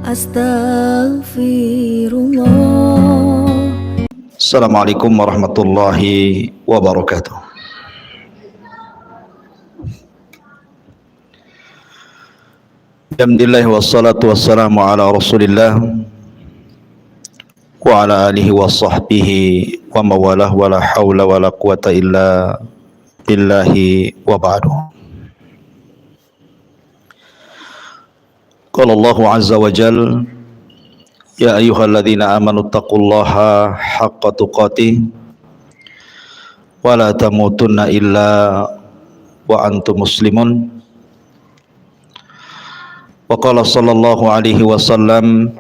Astaghfirullah. Assalamualaikum warahmatullahi wabarakatuh. Alhamdulillah wassalatu wassalamu ala Rasulillah wa ala alihi wa sahbihi wa mawalah wa la hawla wa la quwata illa billahi wa ba'du. Qala Allahu azza wa jalla ya ayyuhalladzina amanu taqullaha haqqa tuqatih wa la tamutunna illa wa antum muslimun. Wa qala sallallahu alaihi wasallam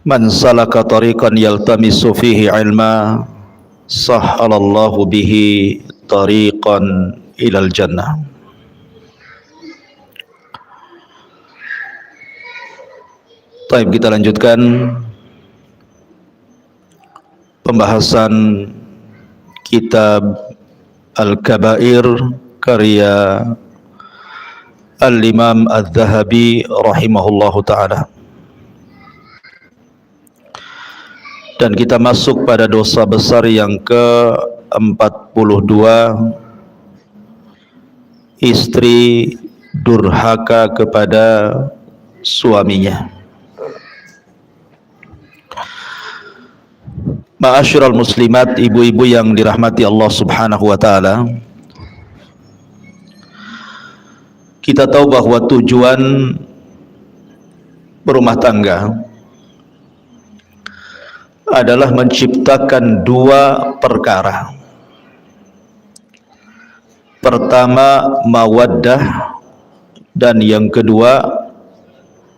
man salaka tariqan yaltamisu fihi ilma sahhalallahu bihi tariqan ilal jannah. Baik, kita lanjutkan pembahasan kitab Al-Kabair karya Al-Imam Adz-Dzahabi rahimahullahu ta'ala. Dan kita masuk pada dosa besar yang ke-42, istri durhaka kepada suaminya. Ma'asyiral muslimat, ibu-ibu yang dirahmati Allah subhanahu wa ta'ala, kita tahu bahwa tujuan berumah tangga adalah menciptakan dua perkara. Pertama, mawaddah, dan yang kedua,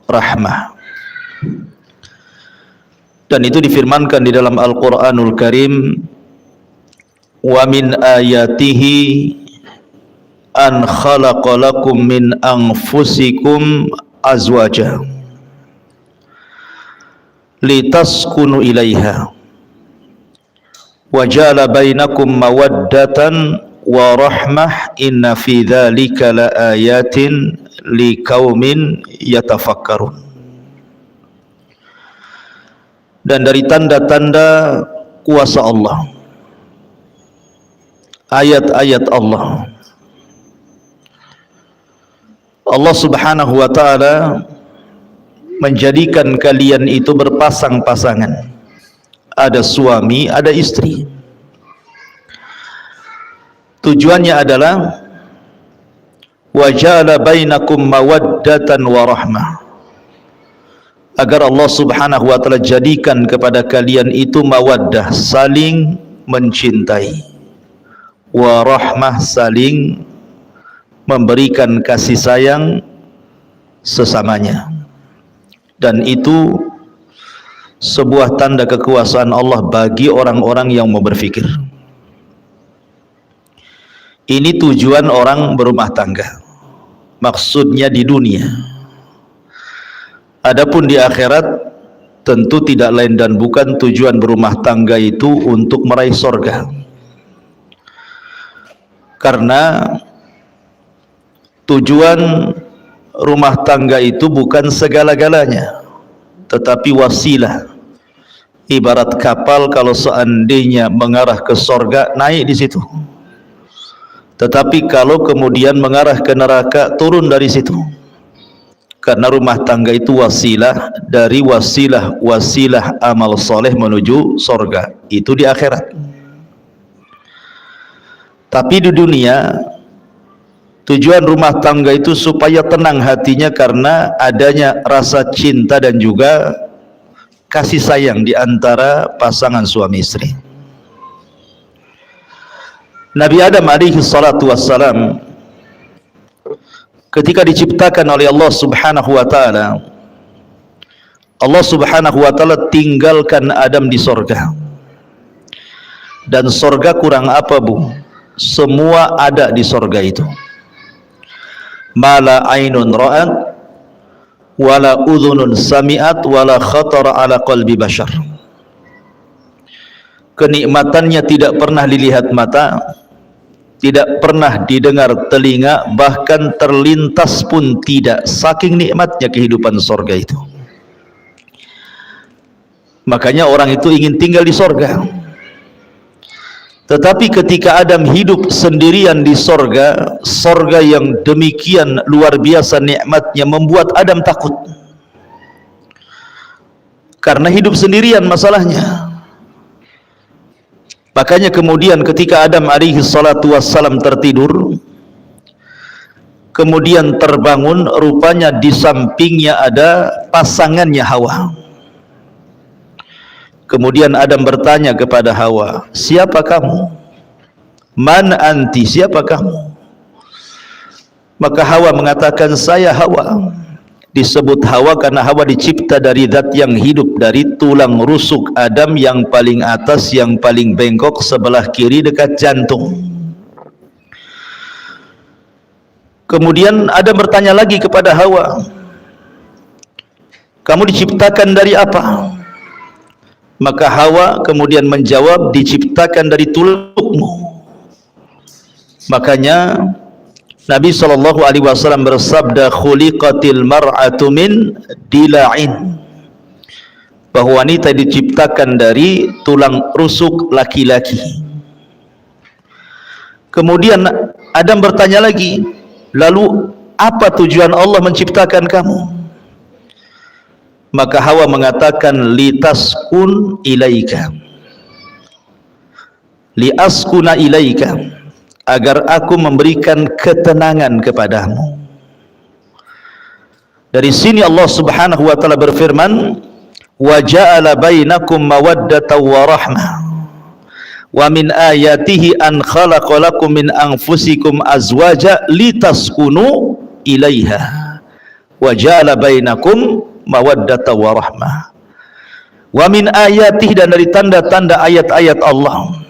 rahmah. Dan itu difirmankan di dalam Al-Quranul Karim, wa min ayatihi an khalaqa lakum min anfusikum azwaja litaskunu ilaiha wa ja'ala bainakum mawaddatan wa rahmah inna fi dzalika laayatin liqaumin yatafakkarun. Dan dari tanda-tanda kuasa Allah, ayat-ayat Allah, Allah subhanahu wa ta'ala menjadikan kalian itu berpasang-pasangan. Ada suami, ada istri. Tujuannya adalah wa ja'ala bainakum mawaddatan wa rahmah, agar Allah subhanahu wa ta'ala jadikan kepada kalian itu mawaddah, saling mencintai, wa rahmah, saling memberikan kasih sayang sesamanya. Dan itu sebuah tanda kekuasaan Allah bagi orang-orang yang mau berfikir. Ini tujuan orang berumah tangga, maksudnya di dunia. Adapun di akhirat tentu tidak lain dan bukan tujuan berumah tangga itu untuk meraih sorga. Karena tujuan rumah tangga itu bukan segala-galanya, tetapi wasilah. Ibarat kapal, kalau seandainya mengarah ke sorga, naik di situ. Tetapi kalau kemudian mengarah ke neraka, turun dari situ. Karena rumah tangga itu wasilah dari wasilah amal soleh menuju sorga. Itu di akhirat. Tapi di dunia, tujuan rumah tangga itu supaya tenang hatinya karena adanya rasa cinta dan juga kasih sayang di antara pasangan suami istri. Nabi Adam alaihi salatu wassalam ketika diciptakan oleh Allah subhanahu wa ta'ala, Allah subhanahu wa ta'ala tinggalkan Adam di sorga. Dan sorga kurang apa, Bu? Semua ada di sorga itu. Mala ainun ra'at wala udhunun sami'at wala khatara ala qalbi bashar. Kenikmatannya tidak pernah dilihat mata, tidak pernah didengar telinga, bahkan terlintas pun tidak, saking nikmatnya kehidupan sorga itu. Makanya orang itu ingin tinggal di sorga. Tetapi ketika Adam hidup sendirian di sorga, sorga yang demikian luar biasa nikmatnya membuat Adam takut. Karena hidup sendirian masalahnya. Makanya kemudian ketika Adam alaihi salatu wassalam tertidur, kemudian terbangun, rupanya di sampingnya ada pasangannya Hawa. Kemudian Adam bertanya kepada Hawa, siapa kamu? Man anti, siapa kamu? Maka Hawa mengatakan, saya Hawa. Disebut Hawa karena Hawa dicipta dari zat yang hidup, dari tulang rusuk Adam yang paling atas, yang paling bengkok sebelah kiri dekat jantung. Kemudian Adam bertanya lagi kepada Hawa, kamu diciptakan dari apa? Maka Hawa kemudian menjawab, diciptakan dari tulangmu. Makanya Nabi SAW bersabda, khuliqatil mar'atu min dila'in, bahwa wanita diciptakan dari tulang rusuk laki-laki. Kemudian Adam bertanya lagi, lalu apa tujuan Allah menciptakan kamu? Maka Hawa mengatakan, litaskun ilaika, liaskuna ilaika, agar aku memberikan ketenangan kepadamu. Dari sini Allah Subhanahu wa taala berfirman, wa ja'ala bainakum mawaddatan wa rahmah wa min ayatihi an khalaqa lakum min anfusikum azwaja litaskunu ilaiha wa ja'ala bainakum mawaddatan wa rahmah wa min ayatihi, dan dari tanda-tanda ayat-ayat Allah,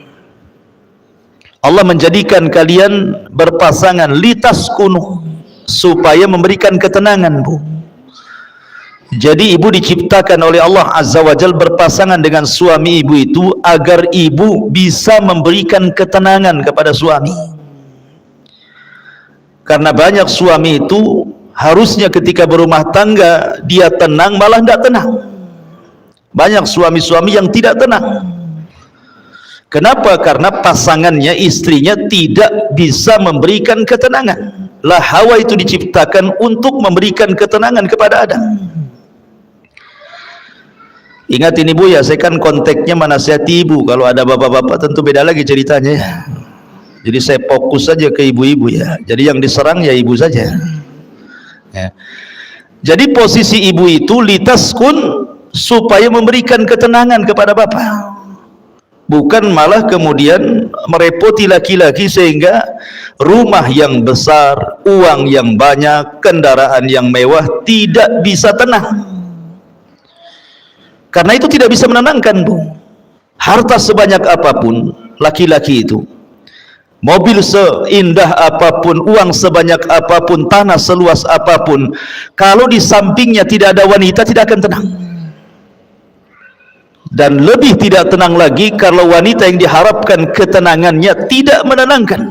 Allah menjadikan kalian berpasangan, litaskunu, supaya memberikan ketenangan, Bu. Jadi ibu diciptakan oleh Allah Azza wa Jalla berpasangan dengan suami ibu itu agar ibu bisa memberikan ketenangan kepada suami. Karena banyak suami itu harusnya ketika berumah tangga dia tenang, malah tidak tenang. Banyak suami-suami yang tidak tenang. Kenapa? Karena pasangannya, istrinya tidak bisa memberikan ketenangan. Lah Hawa itu diciptakan untuk memberikan ketenangan kepada Adam. Ingat ini Bu ya, saya kan konteksnya menasihati ibu. Kalau ada bapak-bapak tentu beda lagi ceritanya ya. Jadi saya fokus saja ke ibu-ibu ya. Jadi yang diserang ya ibu saja ya. Jadi posisi ibu itu litaskun, supaya memberikan ketenangan kepada bapak, bukan malah kemudian merepoti laki-laki sehingga rumah yang besar, uang yang banyak, kendaraan yang mewah tidak bisa tenang. Karena itu tidak bisa menenangkan, Bu. Harta sebanyak apapun laki-laki itu, mobil seindah apapun, uang sebanyak apapun, tanah seluas apapun, kalau di sampingnya tidak ada wanita, tidak akan tenang. Dan lebih tidak tenang lagi kalau wanita yang diharapkan ketenangannya tidak menenangkan.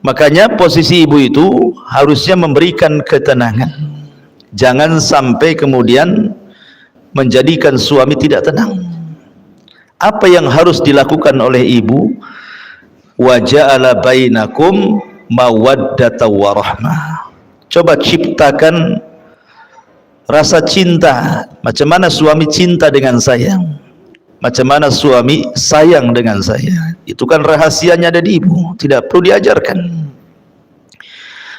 Makanya posisi ibu itu harusnya memberikan ketenangan. Jangan sampai kemudian menjadikan suami tidak tenang. Apa yang harus dilakukan oleh ibu? Wa ja'ala bainakum mawaddatan wa rahmah. Coba ciptakan rasa cinta. Macam mana suami cinta dengan saya, macam mana suami sayang dengan saya. Itu kan rahasianya ada di ibu, tidak perlu diajarkan.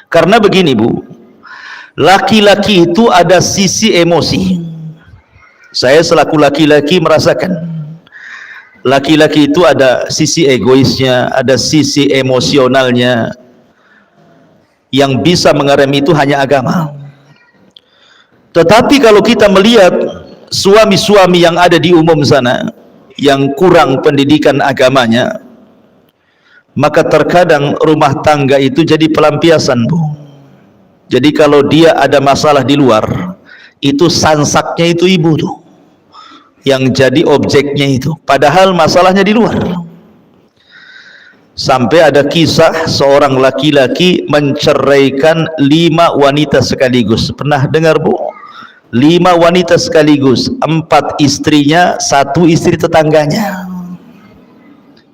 Karena begini Bu, laki-laki itu ada sisi emosi. Saya selaku laki-laki merasakan, laki-laki itu ada sisi egoisnya, ada sisi emosionalnya. Yang bisa mengerem itu hanya agama. Tetapi kalau kita melihat suami-suami yang ada di umum sana yang kurang pendidikan agamanya, maka terkadang rumah tangga itu jadi pelampiasan, Bu. Jadi kalau dia ada masalah di luar, itu sansaknya itu ibu tuh yang jadi objeknya itu, padahal masalahnya di luar. Sampai ada kisah seorang laki-laki menceraikan 5 wanita sekaligus. Pernah dengar bu? 5 wanita sekaligus, 4 istrinya, 1 istri tetangganya.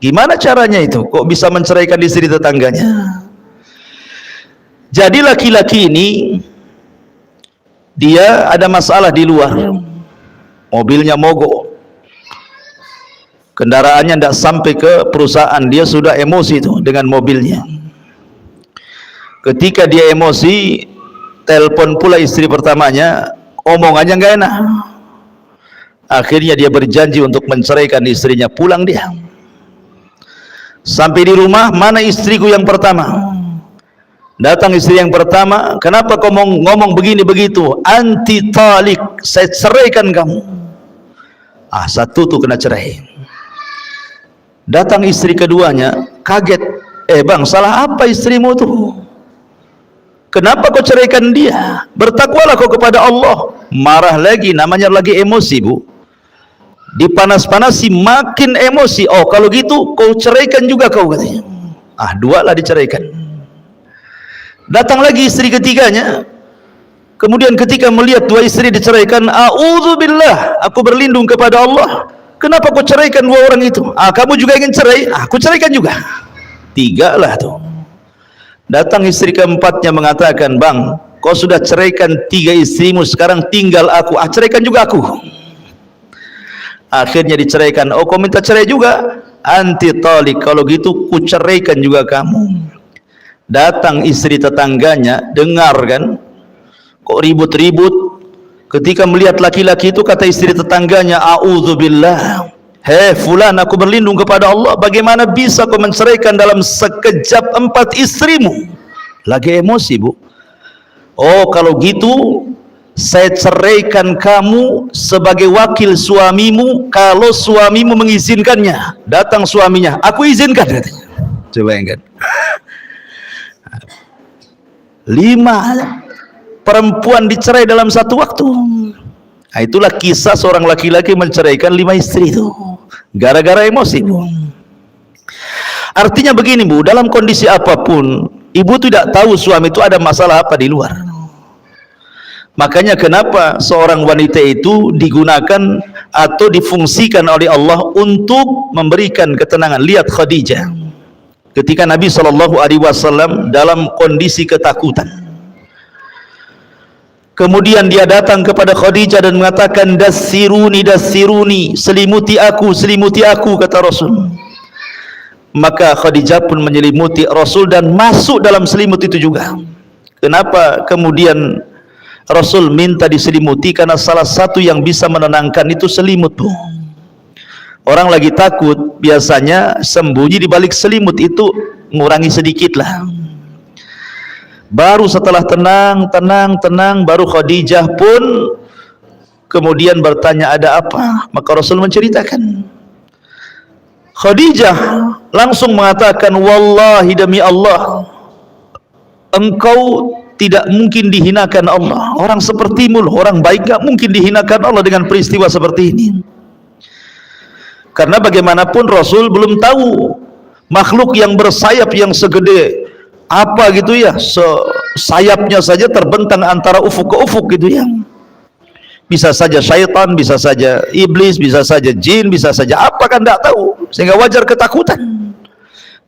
Gimana caranya itu? Kok bisa menceraikan istri tetangganya? Jadi laki-laki ini dia ada masalah di luar, mobilnya mogok, kendaraannya tidak sampai ke perusahaan, dia sudah emosi itu dengan mobilnya. Ketika dia emosi, telepon pula istri pertamanya, omongannya nggak enak. Akhirnya dia berjanji untuk menceraikan istrinya, pulang dia. Sampai di rumah, mana istriku yang pertama? Datang istri yang pertama, kenapa kau ngomong begini begitu? Anti talik, saya ceraikan kamu. Satu tuh kena cerai. Datang istri keduanya, kaget. Bang, salah apa istrimu tuh? Kenapa kau ceraikan dia? Bertakwalah kau kepada Allah. Marah lagi, namanya lagi emosi bu. Dipanas-panasi makin emosi. Oh kalau gitu kau ceraikan juga kau katanya. 2 lah diceraikan. Datang lagi istri ketiganya. Kemudian ketika melihat 2 istri diceraikan, a'udzubillah, aku berlindung kepada Allah. Kenapa kau ceraikan 2 orang itu? Kamu juga ingin cerai? Aku ceraikan juga. 3 lah tuh. Datang istri keempatnya mengatakan, bang, kau sudah ceraikan 3 istrimu, sekarang tinggal aku. Ceraikan juga aku. Akhirnya diceraikan. Oh kau minta cerai juga? Anti talik, kalau gitu ku ceraikan juga kamu. Datang istri tetangganya, dengar kan, kok ribut-ribut. Ketika melihat laki-laki itu, kata istri tetangganya, a'udzubillah, hei fulan, aku berlindung kepada Allah, bagaimana bisa kau menceraikan dalam sekejap 4 istrimu? Lagi emosi bu. Oh kalau gitu saya ceraikan kamu sebagai wakil suamimu kalau suamimu mengizinkannya. Datang suaminya, aku izinkan katanya. Coba bayangkan. 5 perempuan dicerai dalam satu waktu. Itulah kisah seorang laki-laki menceraikan 5 istri itu gara-gara emosi bu. Artinya begini bu, dalam kondisi apapun ibu tidak tahu suami itu ada masalah apa di luar. Makanya kenapa seorang wanita itu digunakan atau difungsikan oleh Allah untuk memberikan ketenangan. Lihat Khadijah ketika Nabi SAW dalam kondisi ketakutan, kemudian dia datang kepada Khadijah dan mengatakan, dassiruni, dassiruni, selimuti aku, kata Rasul. Maka Khadijah pun menyelimuti Rasul dan masuk dalam selimut itu juga. Kenapa kemudian Rasul minta diselimuti? Karena salah satu yang bisa menenangkan itu selimut bu. Orang lagi takut biasanya sembunyi di balik selimut, itu ngurangi sedikit lah. Baru setelah tenang, baru Khadijah pun kemudian bertanya, ada apa? Maka Rasul menceritakan. Khadijah langsung mengatakan, wallahi demi Allah, engkau tidak mungkin dihinakan Allah. Orang sepertimu loh, orang baik gak mungkin dihinakan Allah dengan peristiwa seperti ini. Karena bagaimanapun Rasul belum tahu makhluk yang bersayap yang segede apa gitu ya, sayapnya saja terbentang antara ufuk ke ufuk gitu ya. Bisa saja syaitan, bisa saja iblis, bisa saja jin, bisa saja apa, kan tidak tahu. Sehingga wajar ketakutan.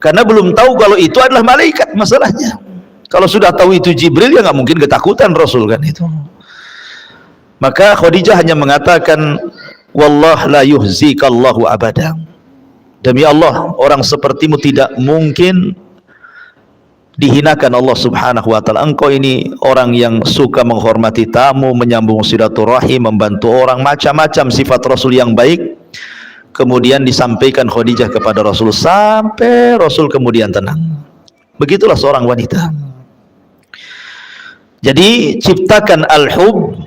Karena belum tahu kalau itu adalah malaikat masalahnya. Kalau sudah tahu itu Jibril, ya nggak mungkin ketakutan Rasul kan itu. Maka Khadijah hanya mengatakan, wallah la yuhzikallahu abada. Demi Allah, orang sepertimu tidak mungkin dihinakan Allah subhanahu wa ta'ala. Engkau ini orang yang suka menghormati tamu, menyambung silaturahim, membantu orang, macam-macam sifat Rasul yang baik. Kemudian disampaikan Khadijah kepada Rasul, sampai Rasul kemudian tenang. Begitulah seorang wanita. Jadi ciptakan al-hub,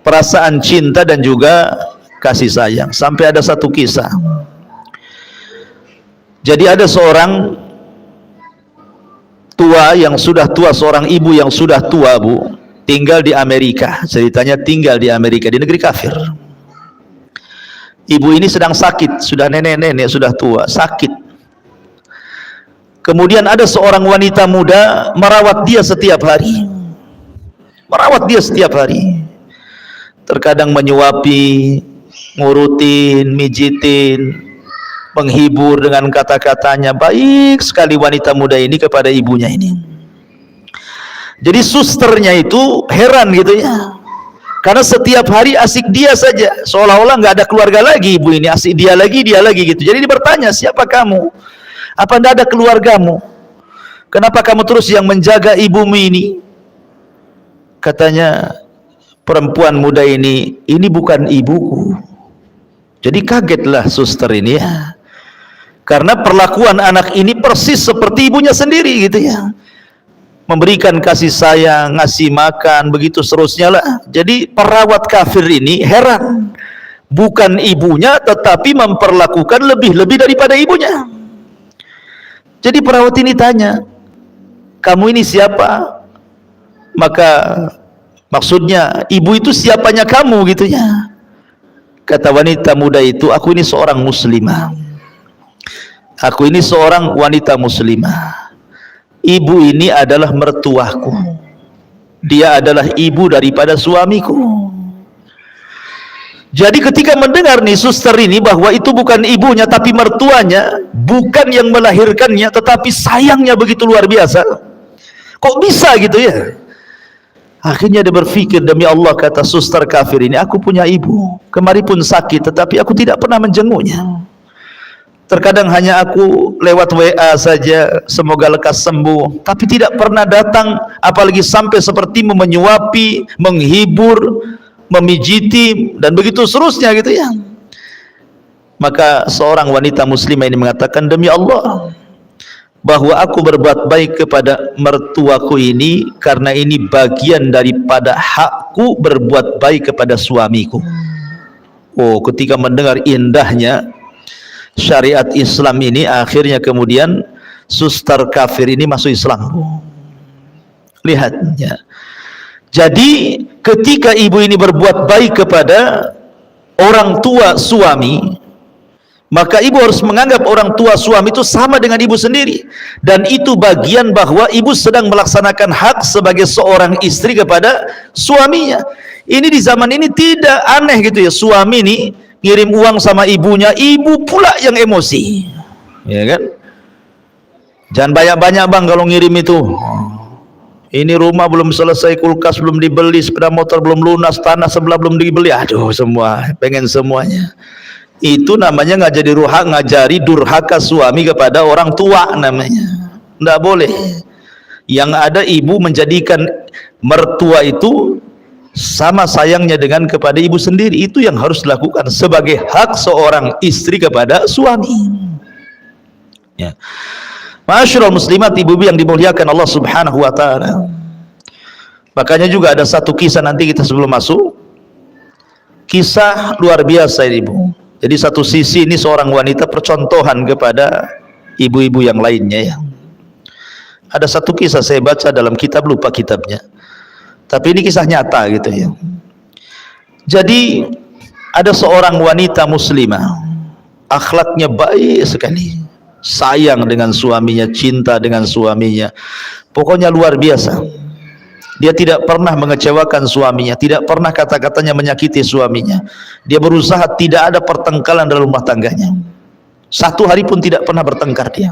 perasaan cinta dan juga kasih sayang. Sampai ada satu kisah. Jadi ada seorang tua yang sudah tua, seorang ibu yang sudah tua bu, tinggal di Amerika. Ceritanya tinggal di Amerika, di negeri kafir. Ibu ini sedang sakit, sudah nenek-nenek, sudah tua, sakit. Kemudian ada seorang wanita muda merawat dia setiap hari. Merawat dia setiap hari. Terkadang menyuapi, ngurutin, mijitin, menghibur dengan kata-katanya. Baik sekali wanita muda ini kepada ibunya ini. Jadi susternya itu heran gitu ya. Karena setiap hari asik dia saja, seolah-olah nggak ada keluarga lagi ibu ini, asik dia lagi gitu. Jadi dia bertanya, siapa kamu? Apa tidak ada keluargamu? Kenapa kamu terus yang menjaga ibumu ini? Katanya perempuan muda ini bukan ibuku. Jadi kagetlah suster ini ya, karena perlakuan anak ini persis seperti ibunya sendiri gitu ya. Memberikan kasih sayang, ngasih makan, begitu seterusnya lah. Jadi perawat kafir ini heran, bukan ibunya tetapi memperlakukan lebih-lebih daripada ibunya. Jadi perawat ini tanya, kamu ini siapa? Maka maksudnya ibu itu siapanya kamu gitu ya. Kata wanita muda itu, aku ini seorang muslimah. Aku ini seorang wanita muslimah. Ibu ini adalah mertuaku. Dia adalah ibu daripada suamiku. Jadi ketika mendengar nih suster ini bahwa itu bukan ibunya tapi mertuanya, bukan yang melahirkannya, tetapi sayangnya begitu luar biasa. Kok bisa gitu ya? Akhirnya dia berpikir, demi Allah, kata suster kafir ini, aku punya ibu, kemarin pun sakit tetapi aku tidak pernah menjenguknya. Terkadang hanya aku lewat WA saja, semoga lekas sembuh, tapi tidak pernah datang, apalagi sampai seperti menyuapi, menghibur, memijiti, dan begitu seterusnya gitu ya. Maka seorang wanita muslimah ini mengatakan, demi Allah, bahwa aku berbuat baik kepada mertuaku ini karena ini bagian daripada hakku berbuat baik kepada suamiku. Oh, ketika mendengar indahnya syariat Islam ini, akhirnya kemudian suster kafir ini masuk Islam. Lihat ya. Jadi ketika ibu ini berbuat baik kepada orang tua suami, maka ibu harus menganggap orang tua suami itu sama dengan ibu sendiri, dan itu bagian bahwa ibu sedang melaksanakan hak sebagai seorang istri kepada suaminya. Ini di zaman ini tidak aneh gitu ya, suami ini ngirim uang sama ibunya, ibu pula yang emosi, ya kan? Jangan banyak-banyak bang kalau ngirim itu. Ini rumah belum selesai, kulkas belum dibeli, sepeda motor belum lunas, tanah sebelah belum dibeli. Aduh, semua pengen semuanya. Itu namanya ngajari durhaka suami kepada orang tua namanya. Tidak boleh. Yang ada ibu menjadikan mertua itu sama sayangnya dengan kepada ibu sendiri. Itu yang harus dilakukan sebagai hak seorang istri kepada suami. Ya. Ma'asyiral muslimat, ibu-ibu yang dimuliakan Allah Subhanahu wa taala. Makanya juga ada satu kisah nanti kita sebelum masuk. Kisah luar biasa ini, Ibu. Jadi satu sisi ini seorang wanita percontohan kepada ibu-ibu yang lainnya ya. Ada satu kisah saya baca dalam kitab, lupa kitabnya. Tapi ini kisah nyata gitu ya. Jadi ada seorang wanita muslimah, akhlaknya baik sekali, sayang dengan suaminya, cinta dengan suaminya, pokoknya luar biasa. Dia tidak pernah mengecewakan suaminya, tidak pernah kata-katanya menyakiti suaminya. Dia berusaha tidak ada pertengkaran dalam rumah tangganya. Satu hari pun tidak pernah bertengkar dia.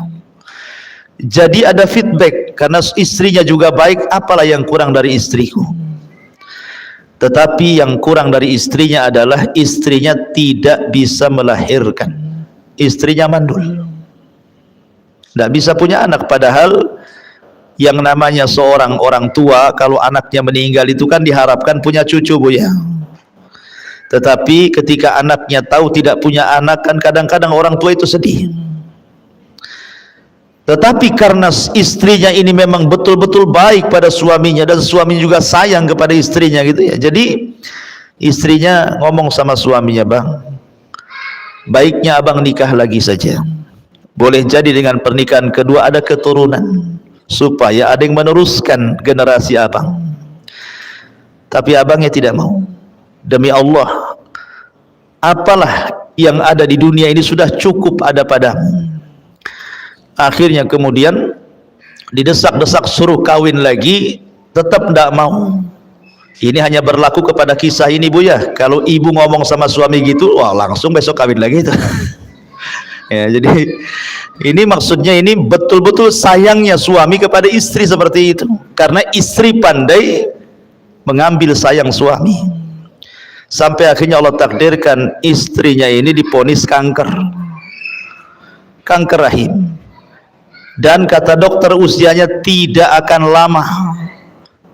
Jadi ada feedback, karena istrinya juga baik, apalah yang kurang dari istriku. Tetapi yang kurang dari istrinya adalah istrinya tidak bisa melahirkan. Istrinya mandul, tidak bisa punya anak. Padahal yang namanya seorang orang tua, kalau anaknya meninggal itu kan diharapkan punya cucu, Bu ya. Tetapi ketika anaknya tahu tidak punya anak, kan kadang-kadang orang tua itu sedih. Tetapi karena istrinya ini memang betul-betul baik pada suaminya, dan suami juga sayang kepada istrinya gitu ya. Jadi istrinya ngomong sama suaminya, bang, baiknya abang nikah lagi saja. Boleh jadi dengan pernikahan kedua ada keturunan, supaya ada yang meneruskan generasi abang. Tapi abangnya tidak mau. Demi Allah, apalah yang ada di dunia ini sudah cukup ada padamu. Akhirnya kemudian didesak-desak suruh kawin lagi, tetap tidak mau. Ini hanya berlaku kepada kisah ini, Bu ya. Kalau ibu ngomong sama suami gitu, wah langsung besok kawin lagi itu. Ya, jadi ini maksudnya ini betul-betul sayangnya suami kepada istri seperti itu, karena istri pandai mengambil sayang suami, sampai akhirnya Allah takdirkan istrinya ini diponis kanker rahim, dan kata dokter usianya tidak akan lama,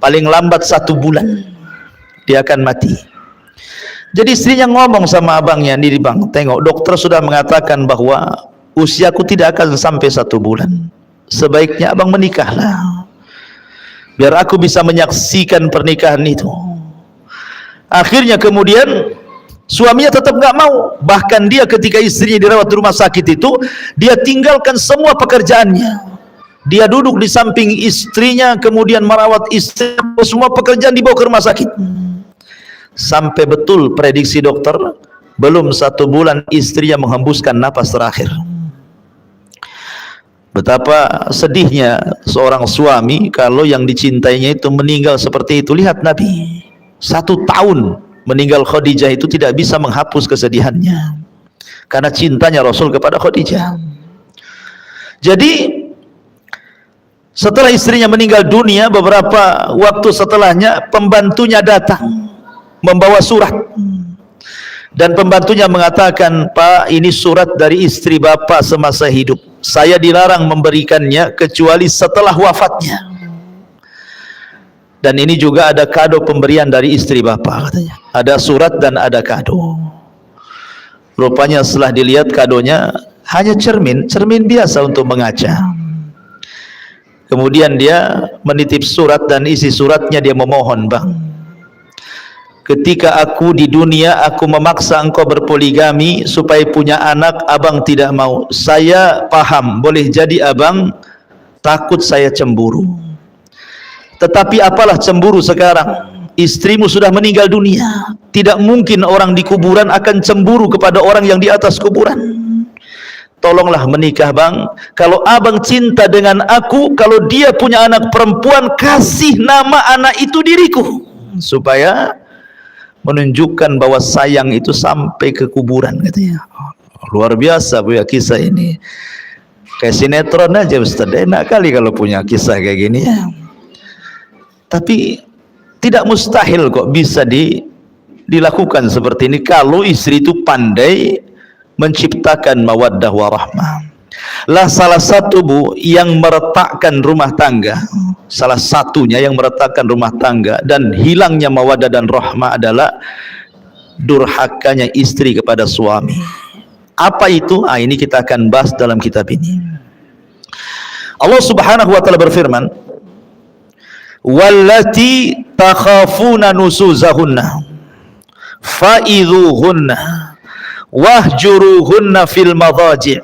paling lambat 1 bulan dia akan mati. Jadi istrinya ngomong sama abangnya, nih bang, tengok dokter sudah mengatakan bahwa usiaku tidak akan sampai 1 bulan, sebaiknya abang menikahlah biar aku bisa menyaksikan pernikahan itu. Akhirnya kemudian suaminya tetap nggak mau. Bahkan dia ketika istrinya dirawat di rumah sakit itu, dia tinggalkan semua pekerjaannya, dia duduk di samping istrinya, kemudian merawat istri, semua pekerjaan dibawa ke rumah sakit. Sampai betul prediksi dokter, belum 1 bulan istrinya menghembuskan napas terakhir. Betapa sedihnya seorang suami kalau yang dicintainya itu meninggal seperti itu. Lihat Nabi, 1 tahun meninggal Khadijah itu tidak bisa menghapus kesedihannya, karena cintanya Rasul kepada Khadijah. Jadi setelah istrinya meninggal dunia, beberapa waktu setelahnya pembantunya datang membawa surat, dan pembantunya mengatakan, Pak, ini surat dari istri Bapak semasa hidup, saya dilarang memberikannya kecuali setelah wafatnya, dan ini juga ada kado pemberian dari istri Bapak, katanya. Ada surat dan ada kado. Rupanya setelah dilihat kadonya hanya cermin biasa untuk mengaca. Kemudian dia menitip surat, dan isi suratnya dia memohon, Bang, ketika aku di dunia aku memaksa engkau berpoligami supaya punya anak, abang tidak mau. Saya paham, boleh jadi abang takut saya cemburu, tetapi apalah cemburu sekarang, istrimu sudah meninggal dunia. Tidak mungkin orang di kuburan akan cemburu kepada orang yang di atas kuburan. Tolonglah menikah, Bang. Kalau abang cinta dengan aku, kalau dia punya anak perempuan, kasih nama anak itu diriku, supaya menunjukkan bahwa sayang itu sampai ke kuburan, katanya. Luar biasa, Bu ya, kisah ini. Kayak sinetron aja, Ustaz. Enak kali kalau punya kisah kayak gini ya. Tapi tidak mustahil kok bisa dilakukan seperti ini kalau istri itu pandai menciptakan mawaddah warahmah. Lah salah satu, Bu, yang meretakkan rumah tangga, salah satunya yang meretakkan rumah tangga dan hilangnya mawaddah dan rahmah adalah durhakanya istri kepada suami. Apa itu? Ini kita akan bahas dalam kitab ini. Allah Subhanahu wa taala berfirman, wallati takhafuna nusuzahunna fa'idhuhunna wahjuruhunna fil madhaji'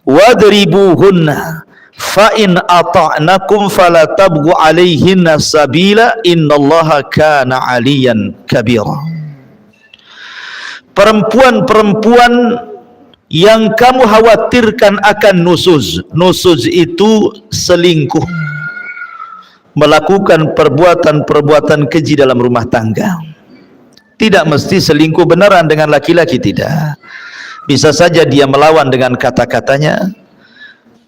wadribuhunna fa in ata'nakum fala tabghu 'alaihinna sabila innallaha kana 'aliyan kabira. Perempuan-perempuan yang kamu khawatirkan akan nusuz. Nusuz itu selingkuh, melakukan perbuatan-perbuatan keji dalam rumah tangga. Tidak mesti selingkuh beneran dengan laki-laki, tidak. Bisa saja dia melawan dengan kata-katanya,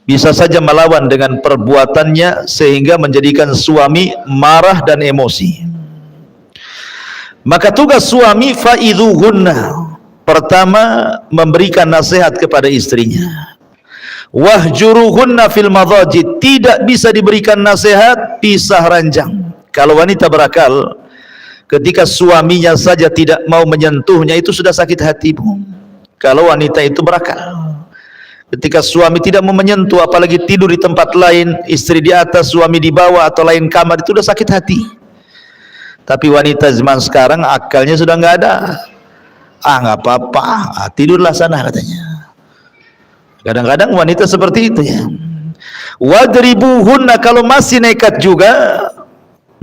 bisa saja melawan dengan perbuatannya sehingga menjadikan suami marah dan emosi. Maka tugas suami fa'idhuhunna, pertama memberikan nasihat kepada istrinya. Wahjuruhunna fil madhaji, tidak bisa diberikan nasihat, pisah ranjang. Kalau wanita berakal, ketika suaminya saja tidak mau menyentuhnya, itu sudah sakit hati, Bu. Kalau wanita itu berakal, ketika suami tidak mau menyentuh, apalagi tidur di tempat lain, istri di atas, suami di bawah atau lain kamar, itu sudah sakit hati. Tapi wanita zaman sekarang akalnya sudah nggak ada. Nggak apa-apa, tidurlah sana, katanya. Kadang-kadang wanita seperti itu ya. Wadribuhunna, kalau masih nekat juga,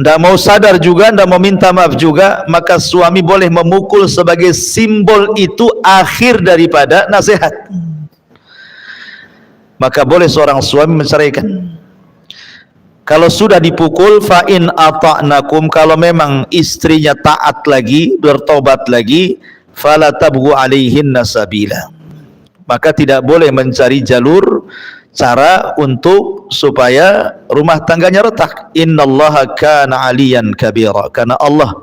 ndak mau sadar juga, ndak mau minta maaf juga, maka suami boleh memukul sebagai simbol itu akhir daripada nasihat. Maka boleh seorang suami menceraikan. Kalau sudah dipukul, fa in ata'nakum, kalau memang istrinya taat lagi, bertobat lagi, fala tabghu alaihinna sabila, maka tidak boleh mencari jalur cara untuk supaya rumah tangganya retak. Innallaha kana aliyan kabira, karena Allah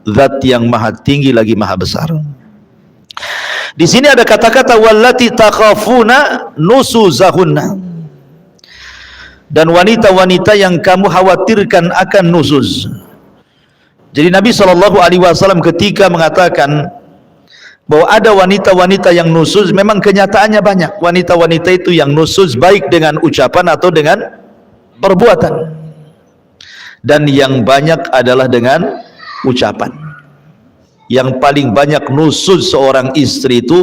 zat yang maha tinggi lagi maha besar. Di sini ada kata-kata wallati takhafuna nusuzahunna, dan wanita-wanita yang kamu khawatirkan akan nusuz. Jadi Nabi SAW ketika mengatakan bahwa ada wanita-wanita yang nusuz, memang kenyataannya banyak wanita-wanita itu yang nusuz, baik dengan ucapan atau dengan perbuatan, dan yang banyak adalah dengan ucapan. Yang paling banyak nusuz seorang istri itu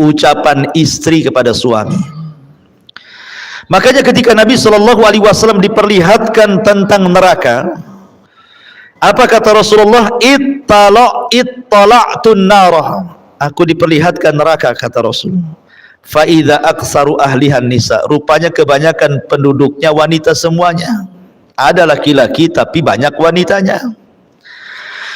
ucapan istri kepada suami. Makanya ketika Nabi SAW diperlihatkan tentang neraka, apa kata Rasulullah? Ittala'tun narah, aku diperlihatkan neraka, kata Rasul. Fa idza aktsaru ahlihan nisa, rupanya kebanyakan penduduknya wanita semuanya. Ada laki-laki tapi banyak wanitanya.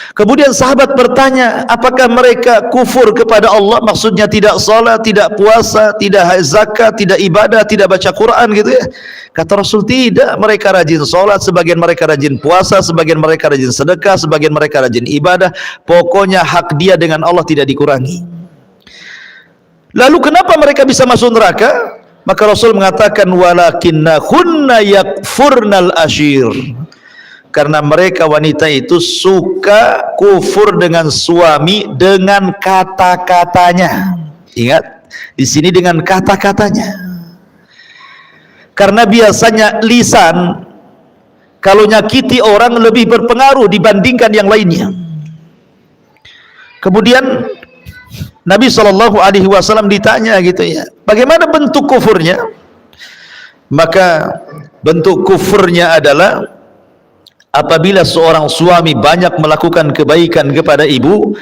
Kemudian sahabat bertanya, apakah mereka kufur kepada Allah? Maksudnya tidak salat, tidak puasa, tidak zakat, tidak ibadah, tidak baca Quran gitu ya. Kata Rasul, tidak, mereka rajin salat, sebagian mereka rajin puasa, sebagian mereka rajin sedekah, sebagian mereka rajin ibadah. Pokoknya hak dia dengan Allah tidak dikurangi. Lalu kenapa mereka bisa masuk neraka? Maka Rasul mengatakan walakinnahunna yakfurnal ashir, karena mereka wanita itu suka kufur dengan suami dengan kata-katanya. Ingat, di sini dengan kata-katanya. Karena biasanya lisan kalau nyakiti orang lebih berpengaruh dibandingkan yang lainnya. Kemudian Nabi SAW ditanya gitu ya, bagaimana bentuk kufurnya? Maka bentuk kufurnya adalah apabila seorang suami banyak melakukan kebaikan kepada ibu,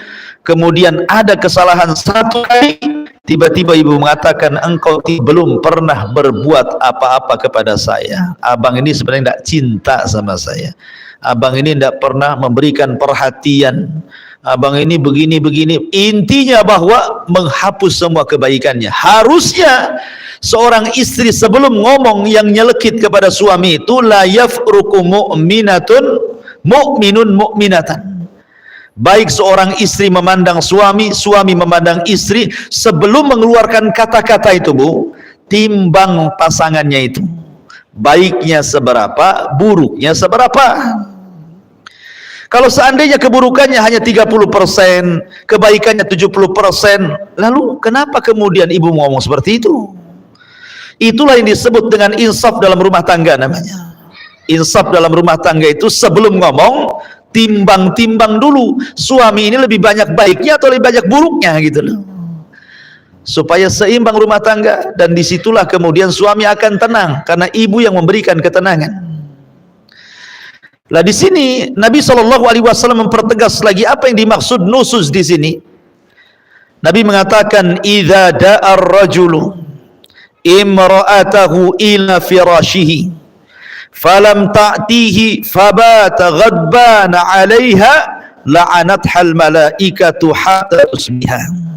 kemudian ada kesalahan satu kali, tiba-tiba ibu mengatakan, engkau belum pernah berbuat apa-apa kepada saya. Abang ini sebenarnya tidak cinta sama saya. Abang ini tidak pernah memberikan perhatian. Abang ini begini-begini. Intinya bahwa menghapus semua kebaikannya. Harusnya seorang istri sebelum ngomong yang nyelekit kepada suami itu, la yafruku mu'minun mu'minatan. Baik seorang istri memandang suami, suami memandang istri, sebelum mengeluarkan kata-kata itu, Bu, timbang pasangannya itu. Baiknya seberapa, buruknya seberapa. Kalau seandainya keburukannya hanya 30%, kebaikannya 70%, lalu kenapa kemudian ibu ngomong seperti itu? Itulah yang disebut dengan insaf dalam rumah tangga namanya. Insaf dalam rumah tangga itu sebelum ngomong, timbang-timbang dulu. Suami ini lebih banyak baiknya atau lebih banyak buruknya gitu loh. Supaya seimbang rumah tangga, dan disitulah kemudian suami akan tenang karena ibu yang memberikan ketenangan. Lah di sini Nabi SAW mempertegas lagi apa yang dimaksud nusuz di sini. Nabi mengatakan, idza da'a ar-rajulu imra'atahu ila firashihi falam ta'tihi fabata ghadbana 'alaiha la'anathal malaikatu hatta tusbiha.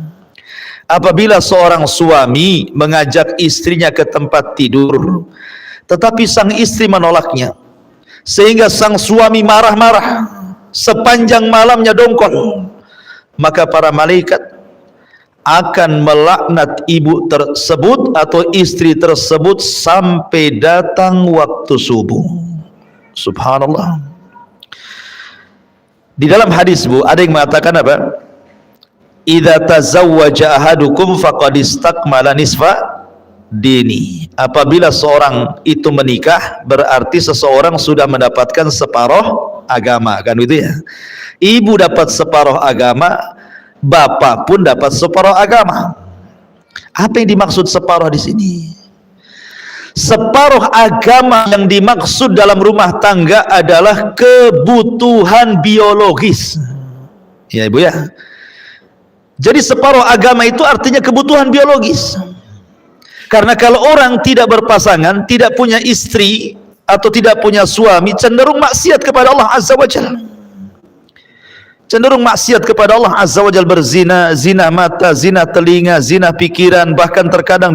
Apabila seorang suami mengajak istrinya ke tempat tidur, tetapi sang istri menolaknya, sehingga sang suami marah-marah sepanjang malamnya dongkol, maka para malaikat akan melaknat ibu tersebut atau istri tersebut sampai datang waktu subuh. Subhanallah. Di dalam hadis, Bu, ada yang mengatakan apa? Idza tazawwaja ahadukum faqad istakmala nisfa dini. Apabila seorang itu menikah, berarti seseorang sudah mendapatkan separuh agama, kan gitu ya. Ibu dapat separuh agama, bapak pun dapat separuh agama. Apa yang dimaksud separuh di sini? Separuh agama yang dimaksud dalam rumah tangga adalah kebutuhan biologis. Ya Ibu ya. Jadi separuh agama itu artinya kebutuhan biologis. Karena kalau orang tidak berpasangan, tidak punya istri atau tidak punya suami cenderung maksiat kepada Allah Azza wa Jalla. Cenderung maksiat kepada Allah Azza wa Jalla, berzina, zina mata, zina telinga, zina pikiran, bahkan terkadang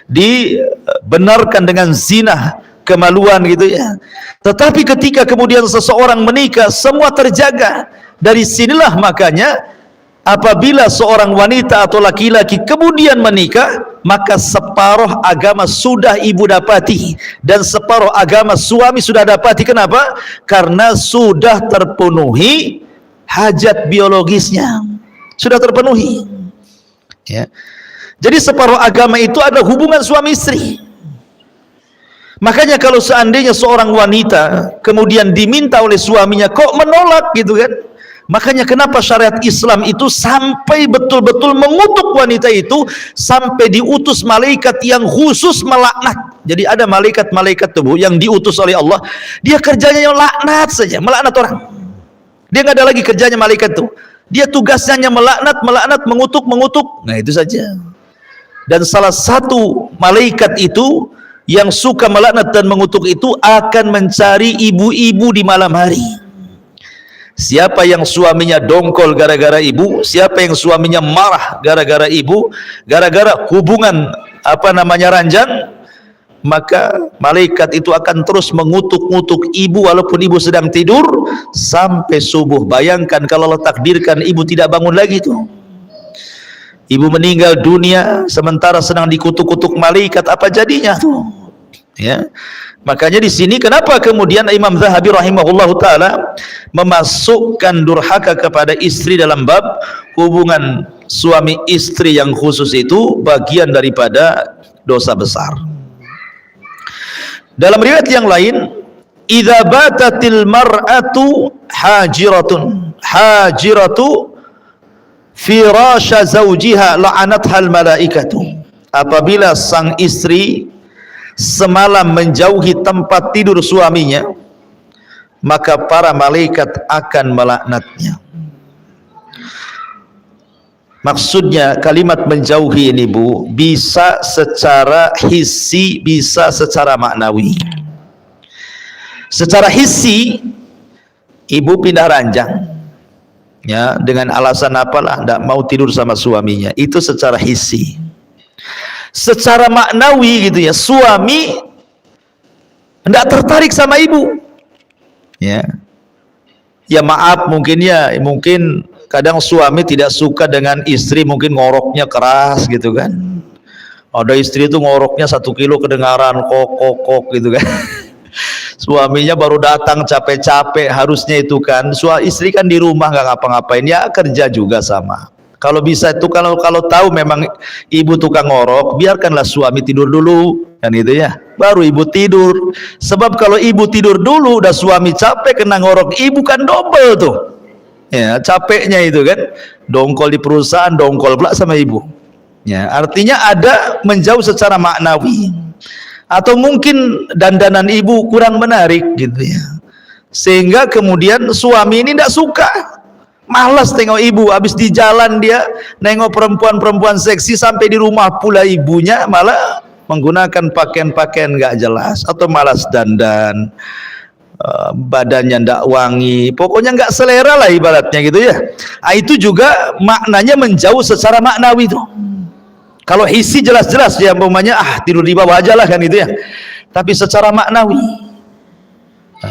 dibenarkan dengan zina kemaluan gitu ya. Tetapi ketika kemudian seseorang menikah, semua terjaga. Dari sinilah makanya apabila seorang wanita atau laki-laki kemudian menikah, maka separuh agama sudah ibu dapati dan separuh agama suami sudah dapati. Kenapa? Karena sudah terpenuhi hajat biologisnya, sudah terpenuhi ya. Jadi separuh agama itu ada hubungan suami istri. Makanya kalau seandainya seorang wanita kemudian diminta oleh suaminya kok menolak gitu kan, makanya kenapa syariat Islam itu sampai betul-betul mengutuk wanita itu, sampai diutus malaikat yang khusus melaknat. Jadi ada malaikat-malaikat tubuh yang diutus oleh Allah, dia kerjanya yang laknat saja, melaknat orang. Dia nggak ada lagi kerjanya malaikat itu. Dia tugasnya hanya melaknat, mengutuk. Nah itu saja. Dan salah satu malaikat itu yang suka melaknat dan mengutuk itu akan mencari ibu-ibu di malam hari. Siapa yang suaminya dongkol gara-gara ibu, siapa yang suaminya marah gara-gara ibu, gara-gara hubungan ranjang, maka malaikat itu akan terus mengutuk-ngutuk ibu walaupun ibu sedang tidur sampai subuh. Bayangkan kalau Allah takdirkan ibu tidak bangun lagi tuh, ibu meninggal dunia sementara sedang dikutuk-kutuk malaikat, apa jadinya tuh ya. Makanya di sini kenapa kemudian Imam Zahabi rahimahullahu taala memasukkan durhaka kepada istri dalam bab hubungan suami istri yang khusus itu bagian daripada dosa besar. Dalam riwayat yang lain, idza batatil mar'atu hajiratu firasha zawjiha la'anathal malaikatu. Apabila sang istri semalam menjauhi tempat tidur suaminya, maka para malaikat akan melaknatnya. Maksudnya kalimat menjauhi ini Bu, bisa secara hissi, bisa secara maknawi. Secara hissi, ibu pindah ranjang ya, dengan alasan apalah, tidak mau tidur sama suaminya, itu secara hissi. Secara maknawi gitu ya, suami tidak tertarik sama ibu ya. Ya maaf, mungkin kadang suami tidak suka dengan istri, mungkin ngoroknya keras gitu kan. Ada istri itu ngoroknya 1 kilo kedengaran kok gitu kan. Suaminya baru datang capek-capek, harusnya itu kan istri kan di rumah nggak ngapa-ngapain, ya kerja juga sama. Kalau bisa itu, kalau tahu memang ibu tukang ngorok, biarkanlah suami tidur dulu kan itu ya, baru ibu tidur. Sebab kalau ibu tidur dulu udah suami capek kena ngorok ibu, kan double tuh ya capeknya itu kan, dongkol di perusahaan, dongkol pula sama ibu ya. Artinya ada menjauh secara maknawi, atau mungkin dandanan ibu kurang menarik gitu ya, sehingga kemudian suami ini tidak suka, malas tengok ibu. Habis di jalan dia nengok perempuan-perempuan seksi, sampai di rumah pula ibunya malah menggunakan pakaian-pakaian nggak jelas, atau malas dandan, badannya ndak wangi, pokoknya nggak selera lah ibaratnya gitu ya. Itu juga maknanya menjauh secara maknawi tuh. Kalau isi jelas-jelas ya, umpamanya tidur di bawah aja lah kan itu ya. Tapi secara maknawi,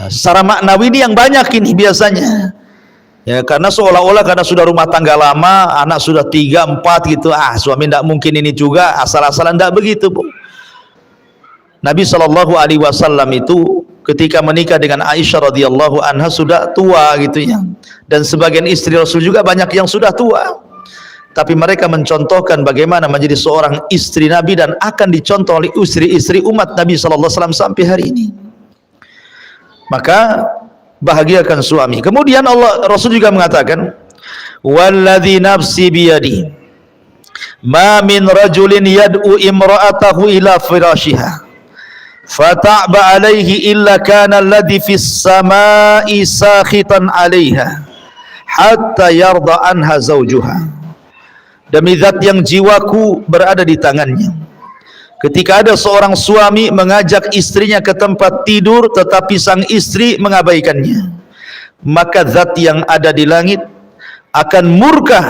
secara maknawi ini yang banyak ini biasanya ya, karena seolah-olah karena sudah rumah tangga lama, anak sudah 3, 4 gitu, suami ndak mungkin ini juga asal-asalan, ndak begitu Bu. Nabi SAW itu ketika menikah dengan Aisyah radhiyallahu anha sudah tua gitu ya, dan sebagian istri Rasul juga banyak yang sudah tua, tapi mereka mencontohkan bagaimana menjadi seorang istri Nabi dan akan dicontoh oleh istri-istri umat Nabi SAW sampai hari ini. Maka bahagiakan suami. Kemudian Rasul juga mengatakan, walladzi nafsi biyadi ma min rajulin yad'u imra'atahu ila firashiha fata'ba alaihi illa kana alladhi fis samai sakhitan 'alaiha hatta yarda anha zawjuha. Demi zat yang jiwaku berada di tangannya, Ketika ada seorang suami mengajak istrinya ke tempat tidur tetapi sang istri mengabaikannya, maka zat yang ada di langit akan murka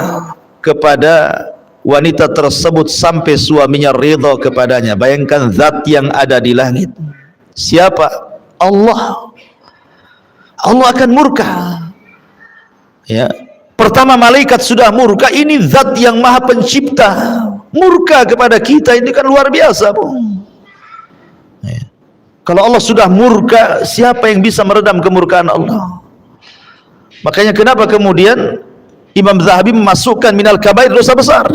kepada wanita tersebut sampai suaminya ridha kepadanya. Bayangkan zat yang ada di langit. Siapa? Allah. Allah akan murka. Ya. Pertama malaikat sudah murka, ini zat yang maha pencipta murka kepada kita, ini kan luar biasa, Bu. Ya. Kalau Allah sudah murka, siapa yang bisa meredam kemurkaan Allah? Makanya kenapa kemudian Imam Zahabi memasukkan minal kabair, dosa besar.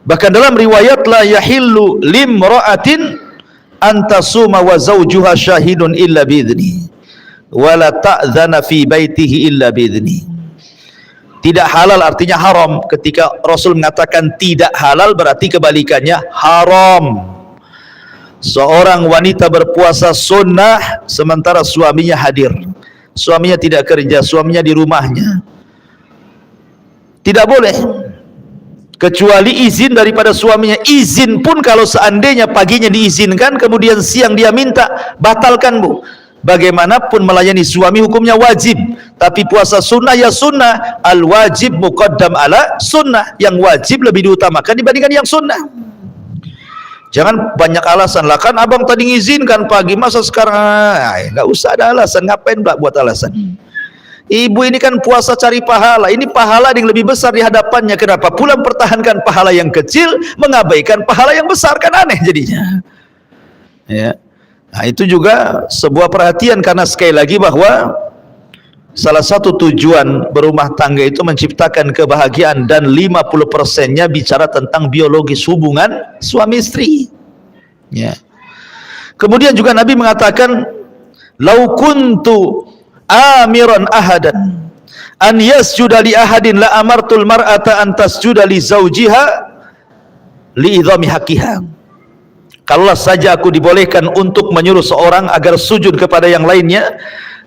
Bahkan dalam riwayat, la yahillu limra'atin antasuma wa zawjuha syahidun illa bi'idni wala ta'zana fi baitihi illa bi'idni. Tidak halal artinya haram. Ketika Rasul mengatakan tidak halal, berarti kebalikannya haram. Seorang wanita berpuasa sunnah sementara suaminya hadir, suaminya tidak kerja, suaminya di rumahnya, tidak boleh kecuali izin daripada suaminya. Izin pun kalau seandainya paginya diizinkan, kemudian siang dia minta, batalkan, Bu. Bagaimanapun melayani suami hukumnya wajib, tapi puasa sunnah ya sunnah, al wajib muqaddam ala sunnah, yang wajib lebih diutamakan dibandingkan yang sunnah. Jangan banyak alasan, lah kan abang tadi ngizinkan pagi, masa sekarang nggak usah ada alasan. Ngapain Mbak buat alasan? Ibu ini kan puasa cari pahala, ini pahala yang lebih besar di hadapannya. Kenapa pula mempertahankan pahala yang kecil, mengabaikan pahala yang besar? Kan aneh jadinya. Ya. Nah, itu juga sebuah perhatian, karena sekali lagi bahwa salah satu tujuan berumah tangga itu menciptakan kebahagiaan, dan 50%-nya bicara tentang biologis hubungan suami istri. Ya. Kemudian juga Nabi mengatakan, "Lau kuntu amiran ahadan an yasjuda li ahadin la amartul mar'ata an tasjuda li zawjiha li idhami haqqiha." Kalaulah saja aku dibolehkan untuk menyuruh seorang agar sujud kepada yang lainnya,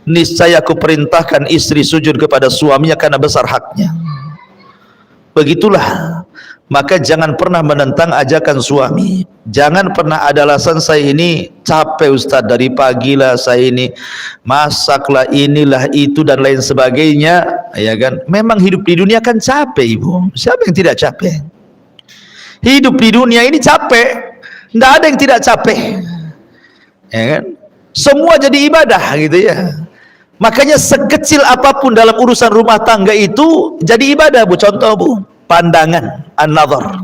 niscaya aku perintahkan istri sujud kepada suaminya karena besar haknya. Begitulah. Maka jangan pernah menentang ajakan suami. Jangan pernah ada alasan, saya ini capek Ustaz, dari pagi lah saya ini masaklah, inilah itu dan lain sebagainya, ya kan? Memang hidup di dunia kan capek, Ibu. Siapa yang tidak capek? Hidup di dunia ini capek. Tidak ada yang tidak capek, ya kan? Semua jadi ibadah gitu ya. Makanya sekecil apapun dalam urusan rumah tangga itu jadi ibadah, Bu. Contoh, Bu, pandangan, an-nazar.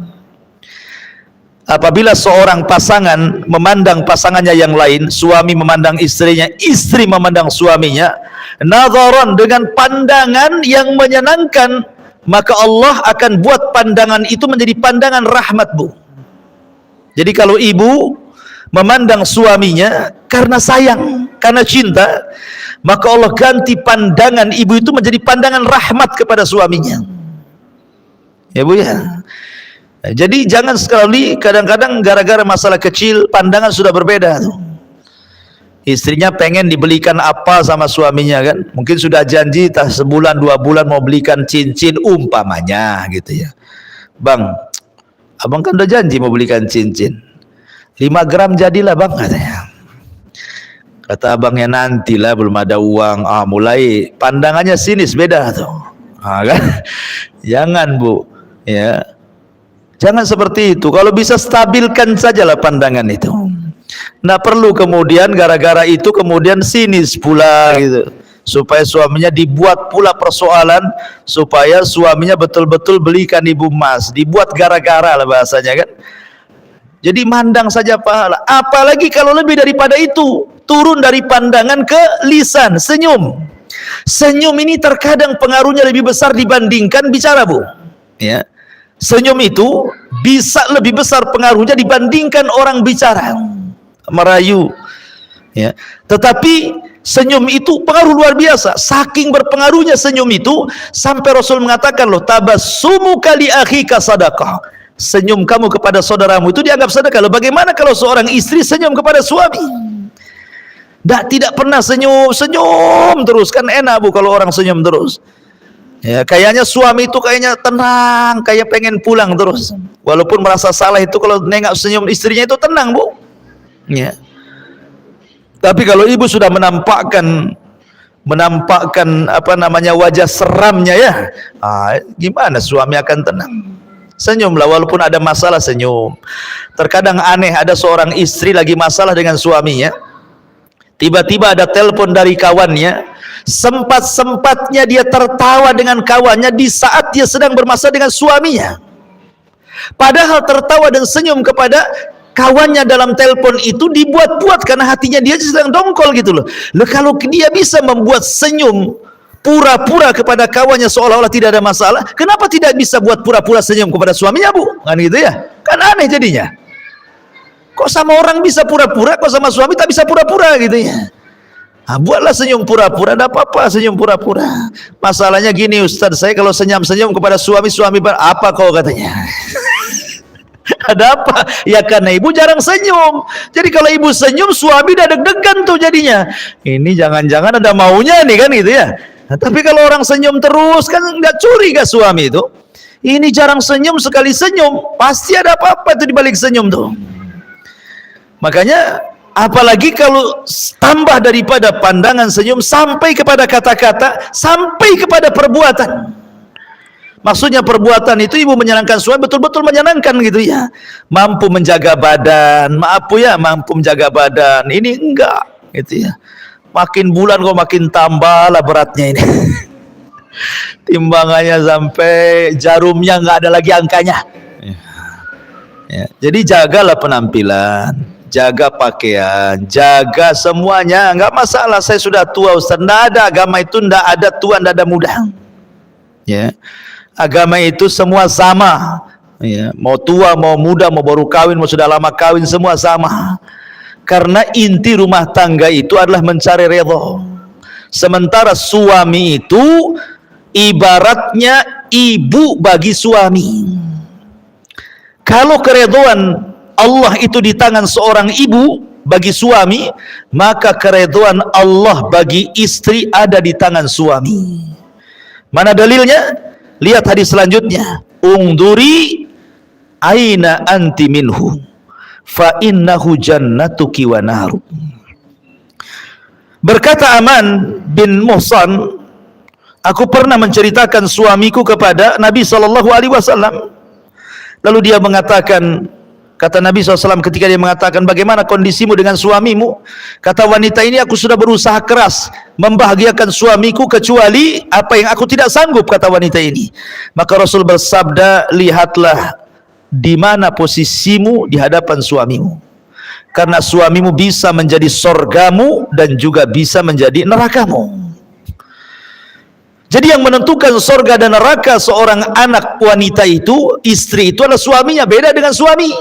Apabila seorang pasangan memandang pasangannya yang lain, suami memandang istrinya, istri memandang suaminya, nazaran, dengan pandangan yang menyenangkan, maka Allah akan buat pandangan itu menjadi pandangan rahmat, Bu. Jadi kalau ibu memandang suaminya karena sayang, karena cinta, maka Allah ganti pandangan ibu itu menjadi pandangan rahmat kepada suaminya. Ya, Bu, ya. Jadi jangan sekali, kadang-kadang gara-gara masalah kecil pandangan sudah berbeda tuh. Istrinya pengen dibelikan apa sama suaminya kan, mungkin sudah janji tak sebulan 2 bulan mau belikan cincin umpamanya gitu ya. Bang, abang kan udah janji mau belikan cincin 5 gram jadilah bang, katanya. Kata abangnya, nantilah, belum ada uang. Mulai pandangannya sinis, beda tuh. Kan? Jangan, Bu, ya. Jangan seperti itu. Kalau bisa stabilkan sajalah pandangan itu. Nggak perlu kemudian gara-gara itu kemudian sinis pula gitu. Supaya suaminya dibuat pula persoalan, supaya suaminya betul-betul belikan ibu emas, dibuat gara-gara lah bahasanya kan. Jadi mandang saja pahala. Apalagi kalau lebih daripada itu, turun dari pandangan ke lisan, senyum. Senyum ini terkadang pengaruhnya lebih besar dibandingkan bicara, Bu. Ya. Senyum itu bisa lebih besar pengaruhnya dibandingkan orang bicara, merayu. Ya. Tetapi senyum itu pengaruh luar biasa. Saking berpengaruhnya senyum itu, sampai Rasul mengatakan, loh, tabassumuka li akhika sadaqah. Senyum kamu kepada saudaramu itu dianggap sedekah. Loh, bagaimana kalau seorang istri senyum kepada suami? Tidak pernah senyum terus, kan enak, Bu, kalau orang senyum terus. Ya, kayaknya suami itu kayaknya tenang, kayak pengen pulang terus. Walaupun merasa salah itu kalau nengok senyum istrinya itu tenang, Bu. Ya. Tapi kalau ibu sudah menampakkan apa namanya wajah seramnya ya, gimana suami akan tenang? Senyumlah walaupun ada masalah, senyum. Terkadang aneh, ada seorang istri lagi masalah dengan suaminya. Tiba-tiba ada telepon dari kawannya. Sempat-sempatnya dia tertawa dengan kawannya di saat dia sedang bermasalah dengan suaminya. Padahal tertawa dan senyum kepada kawannya dalam telepon itu dibuat-buat karena hatinya dia sedang dongkol gitu loh. Kalau dia bisa membuat senyum pura-pura kepada kawannya seolah-olah tidak ada masalah, kenapa tidak bisa buat pura-pura senyum kepada suaminya, Bu? Kan gitu ya? Kan aneh jadinya. Kok sama orang bisa pura-pura, kok sama suami tak bisa pura-pura gitu ya? Buatlah senyum pura-pura, ada apa-apa senyum pura-pura. Masalahnya gini Ustaz, saya kalau senyum-senyum kepada suami apa kau katanya? Ada apa? Ya karena ibu jarang senyum. Jadi kalau ibu senyum, suami udah deg-degan tuh jadinya. Ini jangan-jangan ada maunya nih kan gitu ya. Nah, tapi kalau orang senyum terus kan nggak curiga suami itu. Ini jarang senyum, sekali senyum pasti ada apa-apa tuh di balik senyum tuh. Makanya apalagi kalau tambah daripada pandangan senyum sampai kepada kata-kata, sampai kepada perbuatan. Maksudnya perbuatan itu ibu menyenangkan suami, betul-betul menyenangkan gitu ya. Mampu menjaga badan, mampu menjaga badan. Ini enggak gitu ya. Makin bulan kok makin tambah lah beratnya ini. Timbangannya sampai jarumnya nggak ada lagi angkanya. Ya, jadi jagalah penampilan, jaga pakaian, jaga semuanya, nggak masalah. Saya sudah tua Ustaz, nggak ada agama itu, nggak ada tua, nggak ada muda. Ya, agama itu semua sama. Ya, mau tua, mau muda, mau baru kawin, mau sudah lama kawin, semua sama. Karena inti rumah tangga itu adalah mencari redha. Sementara suami itu ibaratnya ibu bagi suami. Kalau keridhaan Allah itu di tangan seorang ibu bagi suami, maka keridhaan Allah bagi istri ada di tangan suami. Mana dalilnya? Lihat hadis selanjutnya. Ungduri aina anti minhu fa innahu jannatuki wa naru. Berkata Aman bin Muhsan, aku pernah menceritakan suamiku kepada Nabi SAW. Lalu dia mengatakan, kata Nabi SAW ketika dia mengatakan, bagaimana kondisimu dengan suamimu? Kata wanita ini, aku sudah berusaha keras membahagiakan suamiku kecuali apa yang aku tidak sanggup, kata wanita ini. Maka Rasul bersabda, lihatlah di mana posisimu di hadapan suamimu. Karena suamimu bisa menjadi sorgamu dan juga bisa menjadi nerakamu. Jadi yang menentukan sorga dan neraka seorang anak wanita itu, istri itu adalah suaminya. Beda dengan suami.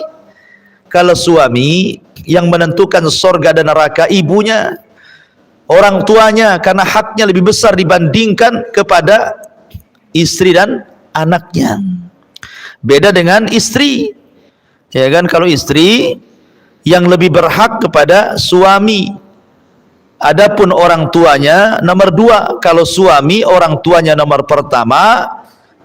Kalau suami yang menentukan sorga dan neraka ibunya, orang tuanya, karena haknya lebih besar dibandingkan kepada istri dan anaknya. Beda dengan istri, ya kan? Kalau istri yang lebih berhak kepada suami. Adapun orang tuanya nomor dua. Kalau suami orang tuanya nomor pertama,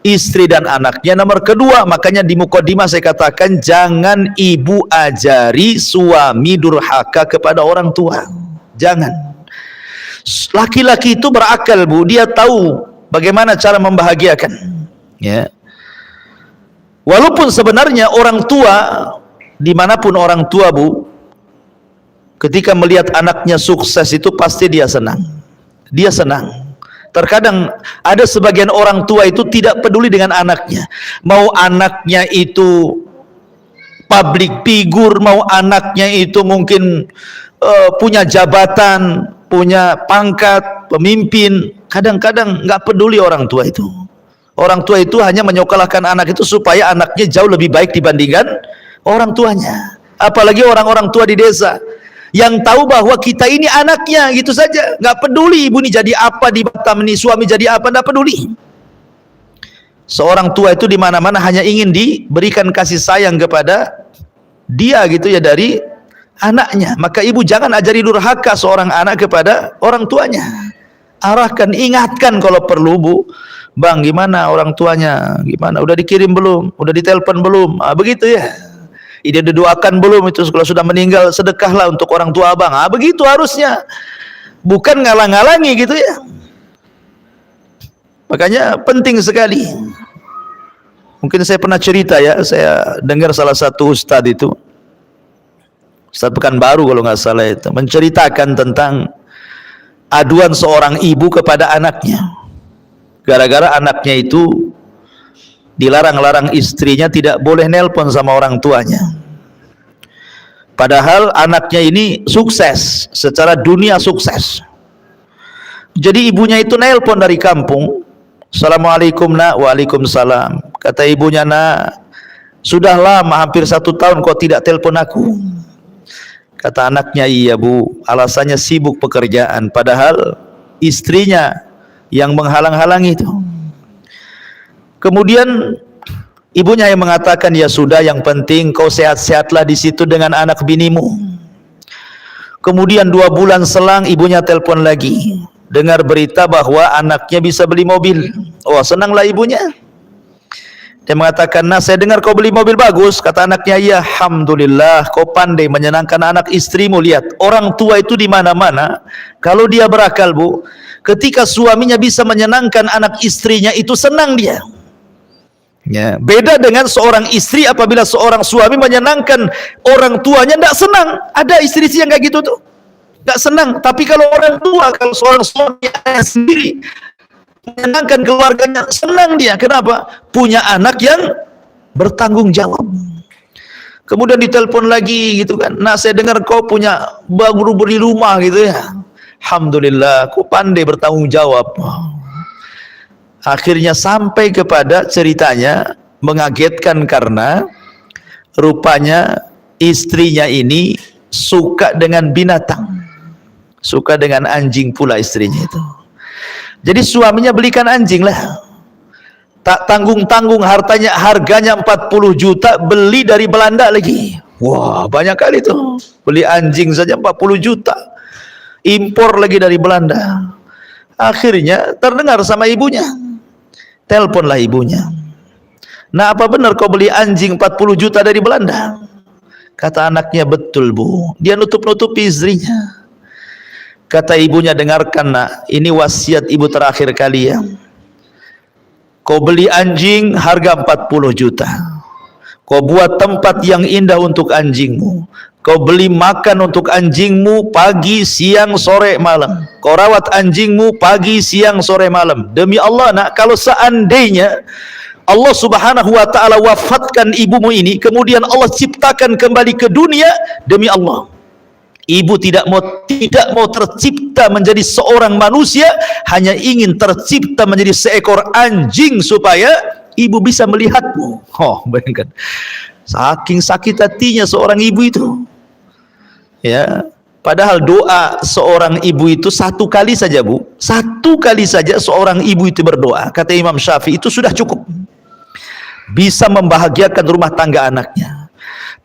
istri dan anaknya nomor kedua. Makanya di mukadimah saya katakan jangan ibu ajari suami durhaka kepada orang tua. Jangan. Laki-laki itu berakal, Bu, dia tahu bagaimana cara membahagiakan. Ya. Walaupun sebenarnya orang tua, dimanapun orang tua, Bu, ketika melihat anaknya sukses itu pasti dia senang. Dia senang. Terkadang ada sebagian orang tua itu tidak peduli dengan anaknya. Mau anaknya itu public figure, mau anaknya itu mungkin punya jabatan, punya pangkat, pemimpin. Kadang-kadang nggak peduli orang tua itu. Orang tua itu hanya menyokolahkan anak itu supaya anaknya jauh lebih baik dibandingkan orang tuanya. Apalagi orang-orang tua di desa yang tahu bahwa kita ini anaknya, gitu saja, nggak peduli ibu ini jadi apa di Batam ini, suami jadi apa, nggak peduli. Seorang tua itu di mana-mana hanya ingin diberikan kasih sayang kepada dia gitu ya dari anaknya. Maka ibu jangan ajari durhaka seorang anak kepada orang tuanya. Arahkan, ingatkan kalau perlu, Bu, Bang, gimana orang tuanya? Gimana? Udah dikirim belum? Udah ditelepon belum? Begitu ya. Dia didoakan belum itu kalau sudah meninggal, sedekahlah untuk orang tua abang. Begitu harusnya. Bukan ngalang-ngalangi gitu ya. Makanya penting sekali. Mungkin saya pernah cerita ya, saya dengar salah satu ustadz itu, Ustadz Pekanbaru kalau nggak salah itu, menceritakan tentang aduan seorang ibu kepada anaknya. Gara-gara anaknya itu dilarang-larang istrinya tidak boleh nelpon sama orang tuanya. Padahal anaknya ini sukses, secara dunia sukses. Jadi ibunya itu nelpon dari kampung. Assalamualaikum nak. Waalaikumsalam. Kata ibunya, nak, sudah lama hampir 1 tahun kau tidak telepon aku. Kata anaknya, iya bu, alasannya sibuk pekerjaan. Padahal istrinya yang menghalang-halangi itu. Kemudian ibunya yang mengatakan, ya sudah, yang penting kau sehat-sehatlah di situ dengan anak binimu. Kemudian 2 bulan selang ibunya telepon lagi, dengar berita bahwa anaknya bisa beli mobil. Oh, senanglah ibunya. Dia mengatakan, nah saya dengar kau beli mobil bagus. Kata anaknya, ya alhamdulillah, kau pandai menyenangkan anak istrimu. Lihat, orang tua itu di mana-mana, kalau dia berakal bu, ketika suaminya bisa menyenangkan anak istrinya, itu senang dia. Ya, beda dengan seorang istri apabila seorang suami menyenangkan orang tuanya, tidak senang. Ada istri yang kayak gitu tuh, tidak senang. Tapi kalau orang tua, kalau seorang suami sendiri menyenangkan keluarganya, senang dia. Kenapa? Punya anak yang bertanggung jawab. Kemudian ditelepon lagi gitu kan, nah saya dengar kau punya baru beli rumah gitu ya. Alhamdulillah, kau pandai bertanggung jawab. Akhirnya sampai kepada ceritanya mengagetkan karena rupanya istrinya ini suka dengan binatang, suka dengan anjing pula istrinya itu. Jadi suaminya belikan anjing lah, tak tanggung-tanggung, harganya 40 juta, beli dari Belanda lagi. Wah, banyak kali tuh, beli anjing saja 40 juta, impor lagi dari Belanda. Akhirnya terdengar sama ibunya, teleponlah ibunya, nah apa benar kau beli anjing 40 juta dari Belanda? Kata anaknya, betul bu. Dia nutup-nutupi istrinya. Kata ibunya, dengarkan nak, ini wasiat ibu terakhir kali ya. Kau beli anjing harga 40 juta. Kau buat tempat yang indah untuk anjingmu. Kau beli makan untuk anjingmu pagi, siang, sore, malam. Kau rawat anjingmu pagi, siang, sore, malam. Demi Allah nak, kalau seandainya Allah subhanahu wa ta'ala wafatkan ibumu ini, kemudian Allah ciptakan kembali ke dunia, demi Allah, ibu tidak mau tercipta menjadi seorang manusia, hanya ingin tercipta menjadi seekor anjing supaya ibu bisa melihatmu. Oh, bayangkan, saking sakit hatinya seorang ibu itu. Ya, padahal doa seorang ibu itu 1 kali saja bu, 1 kali saja seorang ibu itu berdoa, kata Imam Syafi'i, itu sudah cukup, bisa membahagiakan rumah tangga anaknya.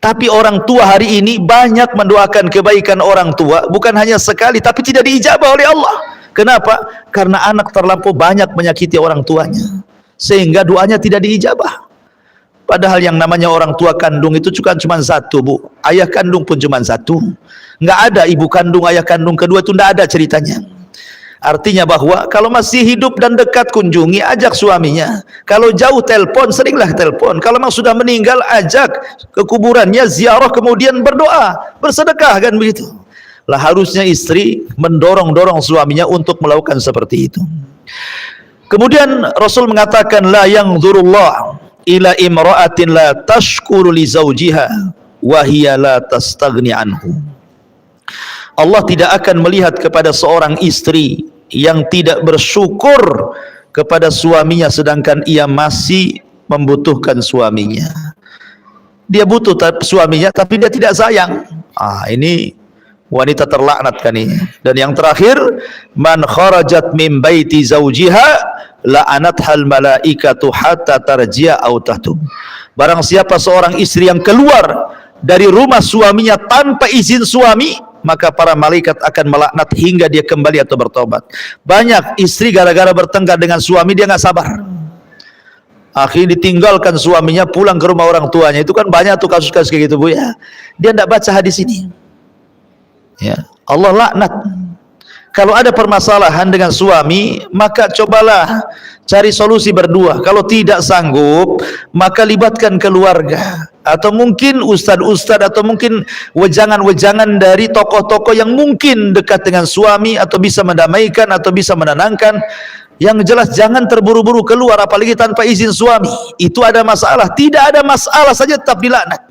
Tapi orang tua hari ini banyak mendoakan kebaikan orang tua, bukan hanya sekali, tapi tidak diijabah oleh Allah. Kenapa? Karena anak terlampau banyak menyakiti orang tuanya, sehingga doanya tidak diijabah. Padahal yang namanya orang tua kandung itu cuma 1 bu, ayah kandung pun cuma 1. Nggak ada ibu kandung, ayah kandung kedua, itu nggak ada ceritanya. Artinya bahwa kalau masih hidup dan dekat, kunjungi, ajak suaminya. Kalau jauh, telepon, seringlah telepon. Kalau memang sudah meninggal, ajak ke kuburannya, ziarah, kemudian berdoa, bersedekah, kan begitu. Lah harusnya istri mendorong-dorong suaminya untuk melakukan seperti itu. Kemudian Rasul mengatakan, la yanzurullah ila imra'atin la tashkuru li zawjiha wa hiya la tastaghni anhu. Allah tidak akan melihat kepada seorang istri yang tidak bersyukur kepada suaminya sedangkan ia masih membutuhkan suaminya. Dia butuh suaminya tapi dia tidak sayang. Ini wanita terlaknat kan ini. Dan yang terakhir, man kharajat min baiti zawjiha la'anathal malaikatu hatta tarji'a aw tahtub. Barang siapa seorang istri yang keluar dari rumah suaminya tanpa izin suami, maka para malaikat akan melaknat hingga dia kembali atau bertobat. Banyak istri gara-gara bertengkar dengan suami dia nggak sabar, akhirnya ditinggalkan suaminya, pulang ke rumah orang tuanya. Itu kan banyak tuh kasus-kasus kayak gitu, Bu ya. Dia tidak baca hadis ini. Ya, Allah laknat. Kalau ada permasalahan dengan suami, maka cobalah cari solusi berdua. Kalau tidak sanggup, maka libatkan keluarga, atau mungkin ustadz-ustadz, atau mungkin wejangan-wejangan dari tokoh-tokoh yang mungkin dekat dengan suami, atau bisa mendamaikan, atau bisa menenangkan. Yang jelas jangan terburu-buru keluar, apalagi tanpa izin suami. Itu ada masalah. Tidak ada masalah saja tetap dilaknat.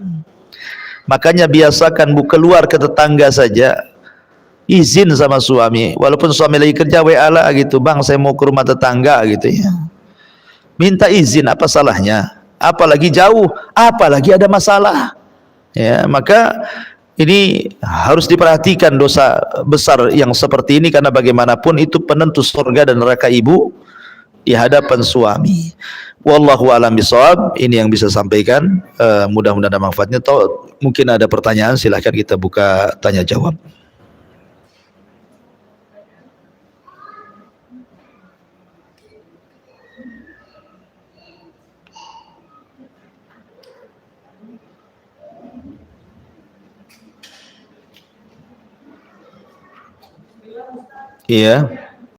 Makanya biasakan, Bu, keluar ke tetangga saja, izin sama suami, walaupun suami lagi kerja, WA lah gitu, bang saya mau ke rumah tetangga gitu ya, minta izin, apa salahnya? Apalagi jauh, apalagi ada masalah ya. Maka ini harus diperhatikan dosa besar yang seperti ini, karena bagaimanapun itu penentu surga dan neraka ibu di hadapan suami. Wallahu a'lam bishawab. Ini yang bisa sampaikan, mudah-mudahan ada manfaatnya. Atau mungkin ada pertanyaan, silahkan kita buka tanya jawab. Iya.